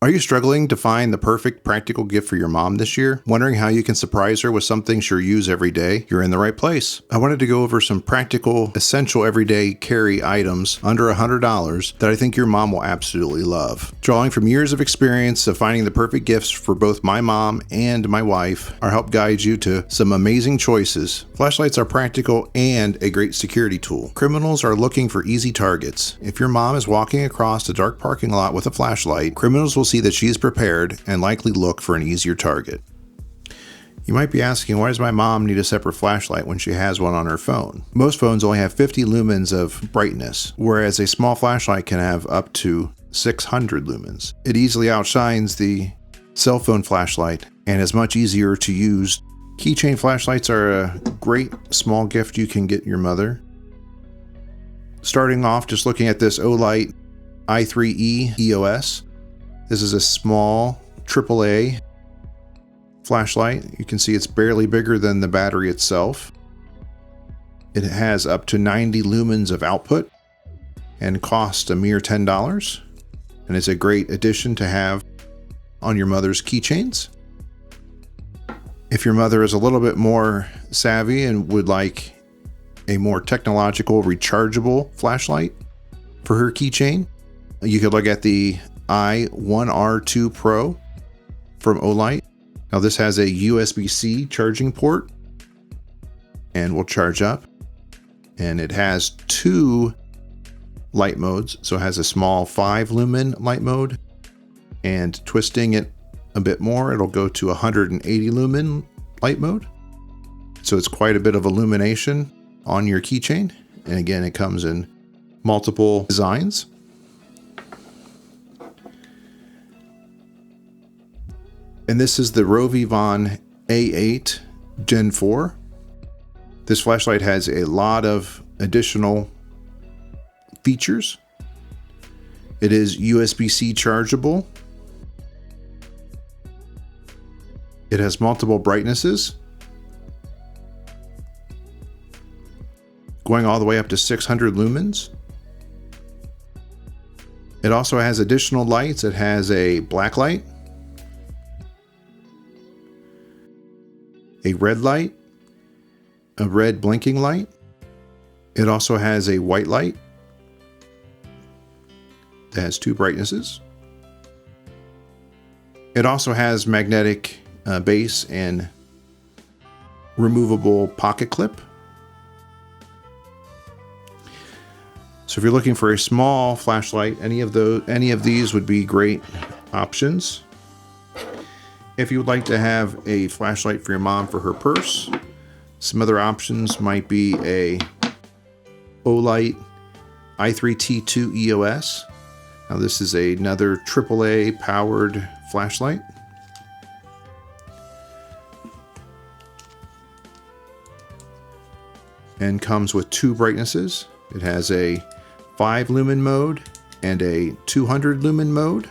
Are you struggling to find the perfect practical gift for your mom this year? Wondering how you can surprise her with something she'll use every day? You're in the right place. I wanted to go over some practical, essential everyday carry items under $100 that I think your mom will absolutely love. Drawing from years of experience of finding the perfect gifts for both my mom and my wife, I'll help guide you to some amazing choices. Flashlights are practical and a great security tool. Criminals are looking for easy targets. If your mom is walking across a dark parking lot with a flashlight, criminals will see that she is prepared and likely look for an easier target. You might be asking, why does my mom need a separate flashlight when she has one on her phone? Most phones only have 50 lumens of brightness, whereas a small flashlight can have up to 600 lumens. It easily outshines the cell phone flashlight and is much easier to use. Keychain flashlights are a great small gift you can get your mother. Starting off, just looking at this Olight i3E EOS. This is a small AAA flashlight. You can see it's barely bigger than the battery itself. It has up to 90 lumens of output and costs a mere $10. And it's a great addition to have on your mother's keychains. If your mother is a little bit more savvy and would like a more technological rechargeable flashlight for her keychain, you could look at the i1R2 Pro from Olight. Now this has a USB-C charging port and will charge up. And it has two light modes. So it has a small 5 lumen light mode, and twisting it a bit more, it'll go to 180 lumen light mode. So it's quite a bit of illumination on your keychain. And again, it comes in multiple designs. And this is the Rovivon A8 Gen 4. This flashlight has a lot of additional features. It is USB-C chargeable. It has multiple brightnesses, going all the way up to 600 lumens. It also has additional lights. It has a black light, a red light, a red blinking light. It also has a white light that has two brightnesses. It also has magnetic base and removable pocket clip. So if you're looking for a small flashlight, any of these would be great options. If you would like to have a flashlight for your mom for her purse, some other options might be a Olight i3T2 EOS. Now this is another AAA powered flashlight. And comes with two brightnesses. It has a 5 lumen mode and a 200 lumen mode.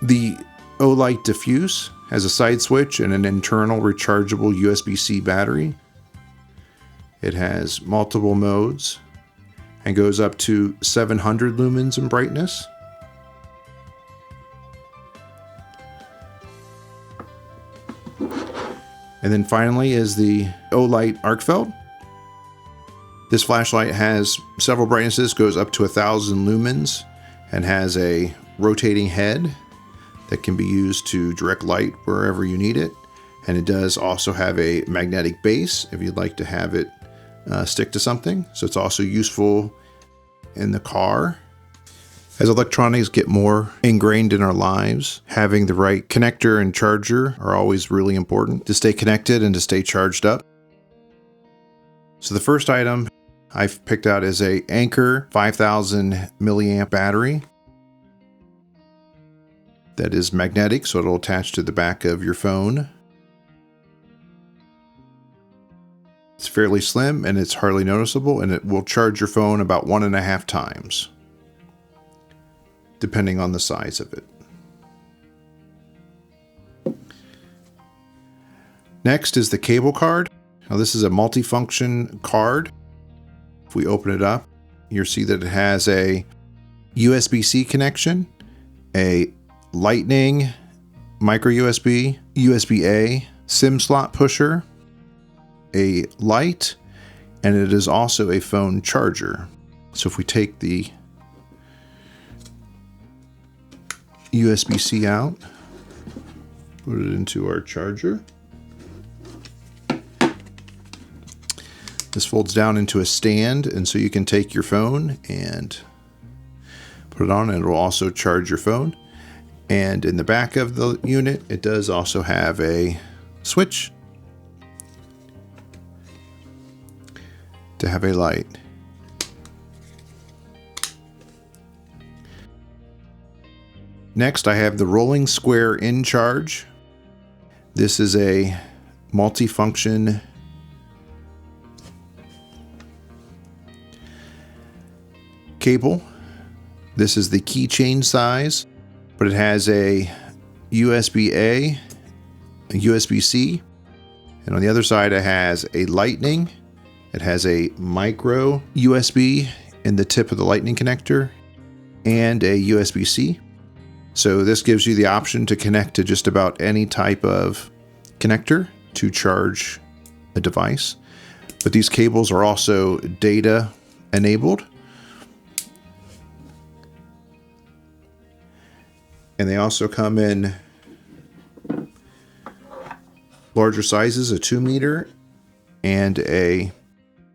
The Olight Diffuse has a side switch and an internal rechargeable USB-C battery. It has multiple modes and goes up to 700 lumens in brightness. And then finally is the Olight Arcfelt. This flashlight has several brightnesses, goes up to 1,000 lumens, and has a rotating head that can be used to direct light wherever you need it. And it does also have a magnetic base if you'd like to have it stick to something. So it's also useful in the car. As electronics get more ingrained in our lives, having the right connector and charger are always really important to stay connected and to stay charged up. So the first item I've picked out is a Anker 5000 milliamp battery that is magnetic, so it'll attach to the back of your phone. It's fairly slim and it's hardly noticeable, and it will charge your phone about 1.5 times, depending on the size of it. Next is the cable card. Now this is a multifunction card. If we open it up, you'll see that it has a USB-C connection, a Lightning, micro USB, USB-A, SIM slot pusher, a light, and it is also a phone charger. So if we take the USB-C out, put it into our charger. This folds down into a stand, and so you can take your phone and put it on, and it will also charge your phone. And in the back of the unit, it does also have a switch to have a light. Next, I have the rolling square in charge. This is a multifunction cable. This is the keychain size, but it has a USB-A, a USB-C, and on the other side it has a Lightning. It has a micro USB in the tip of the Lightning connector and a USB-C. So this gives you the option to connect to just about any type of connector to charge a device. But these cables are also data enabled. And they also come in larger sizes, a 2 meter and a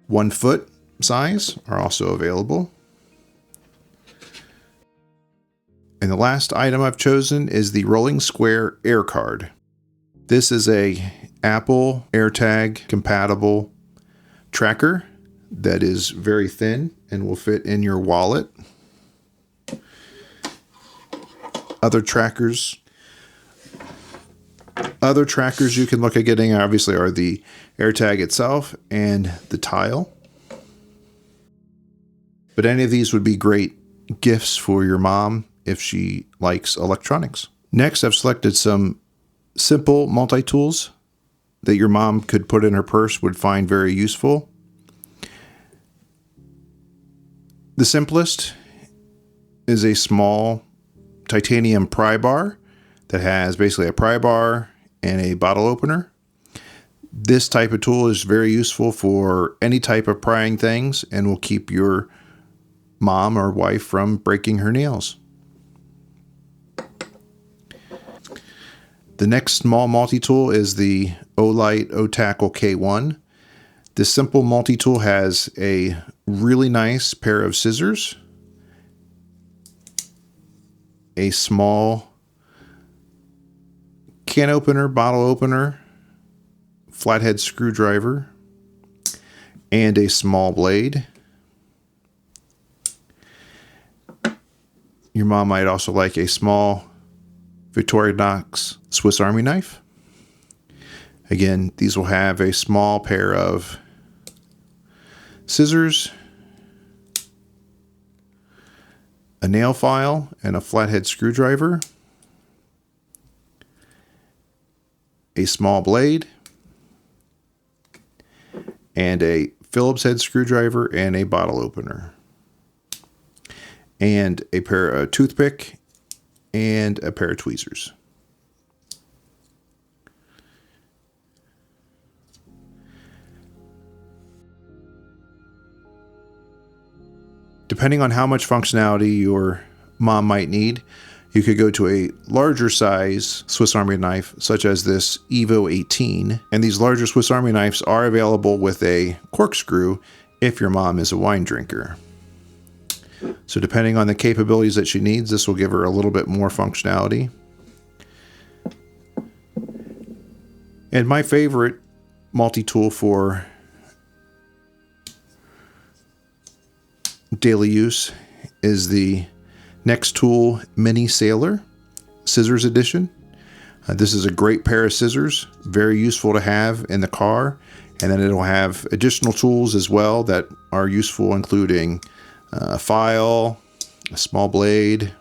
1 foot size are also available. And the last item I've chosen is the rolling square air card. This is a Apple AirTag compatible tracker that is very thin and will fit in your wallet. Other trackers you can look at getting obviously are the AirTag itself and the tile. But any of these would be great gifts for your mom if she likes electronics. Next, I've selected some simple multi-tools that your mom could put in her purse, would find very useful. The simplest is a small titanium pry bar that has basically a pry bar and a bottle opener. This type of tool is very useful for any type of prying things and will keep your mom or wife from breaking her nails. The next small multi-tool is the Olight O-Tackle K1. This simple multi-tool has a really nice pair of scissors, a small can opener, bottle opener, flathead screwdriver, and a small blade. Your mom might also like a small Victorinox Swiss Army knife. Again, these will have a small pair of scissors, a nail file, and a flathead screwdriver, a small blade, and a Phillips head screwdriver and a bottle opener, and a pair of toothpick and a pair of tweezers. Depending on how much functionality your mom might need, you could go to a larger size Swiss Army knife, such as this Evo 18. And these larger Swiss Army knives are available with a corkscrew if your mom is a wine drinker. So depending on the capabilities that she needs, this will give her a little bit more functionality. And my favorite multi-tool for daily use is the Nextool Mini Sailor Scissors Edition. This is a great pair of scissors, very useful to have in the car, and then it'll have additional tools as well that are useful, including a file, a small blade,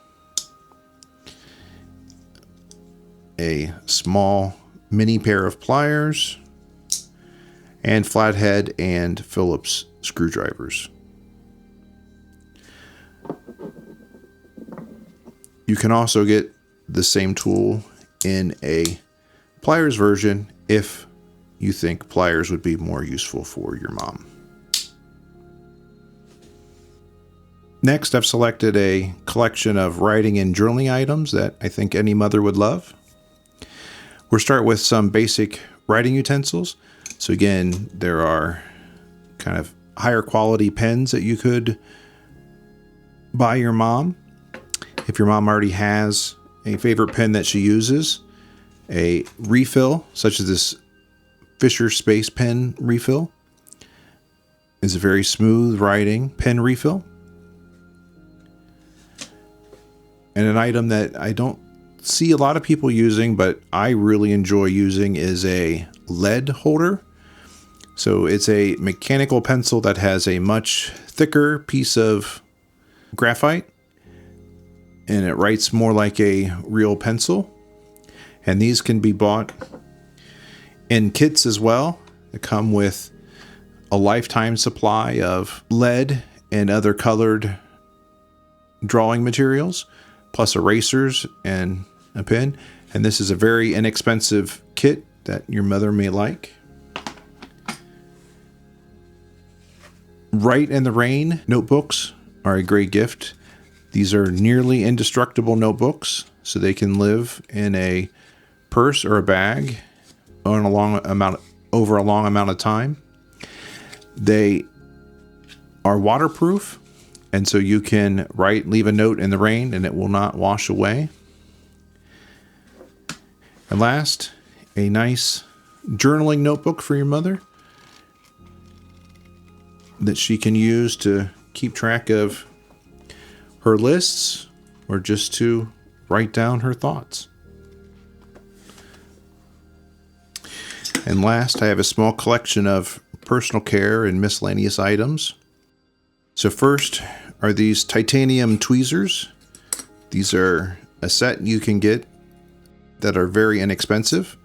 a small mini pair of pliers, and flathead and Phillips screwdrivers. You can also get the same tool in a pliers version if you think pliers would be more useful for your mom. Next, I've selected a collection of writing and journaling items that I think any mother would love. We'll start with some basic writing utensils. So again, there are kind of higher quality pens that you could buy your mom. If your mom already has a favorite pen that she uses, a refill, such as this Fisher Space Pen refill, is a very smooth writing pen refill. And an item that I don't see a lot of people using, but I really enjoy using, is a lead holder. So it's a mechanical pencil that has a much thicker piece of graphite, and it writes more like a real pencil. And these can be bought in kits as well. They come with a lifetime supply of lead and other colored drawing materials, plus erasers and a pen. And this is a very inexpensive kit that your mother may like. Write in the Rain notebooks are a great gift. These are nearly indestructible notebooks, so they can live in a purse or a bag over a long amount of time. They are waterproof, and so you can leave a note in the rain and it will not wash away. And last, a nice journaling notebook for your mother that she can use to keep track of her lists or just to write down her thoughts. And last, I have a small collection of personal care and miscellaneous items. So first are these titanium tweezers. These are a set you can get that are very inexpensive,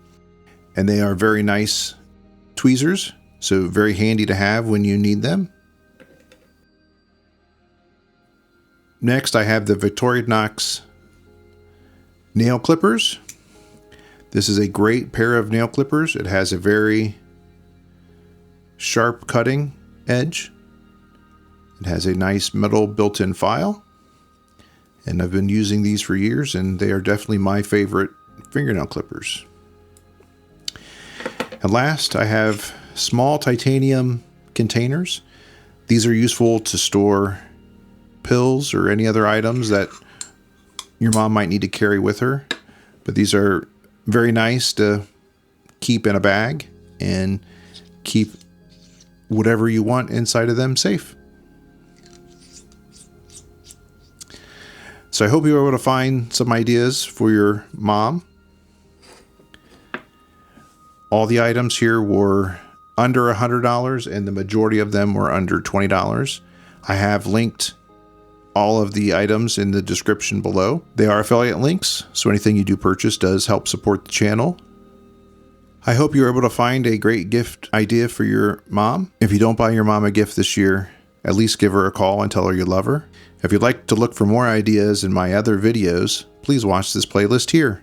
and they are very nice tweezers, so very handy to have when you need them. Next, I have the Victorinox nail clippers. This is a great pair of nail clippers. It has a very sharp cutting edge. It has a nice metal built-in file. And I've been using these for years, and they are definitely my favorite fingernail clippers. And last, I have small titanium containers. These are useful to store pills or any other items that your mom might need to carry with her. But these are very nice to keep in a bag and keep whatever you want inside of them safe. So I hope you were able to find some ideas for your mom. All the items here were under $100, and the majority of them were under $20. I have linked all of the items in the description below. They are affiliate links, so anything you do purchase does help support the channel. I hope you were able to find a great gift idea for your mom. If you don't buy your mom a gift this year, at least give her a call and tell her you love her. If you'd like to look for more ideas in my other videos, please watch this playlist here.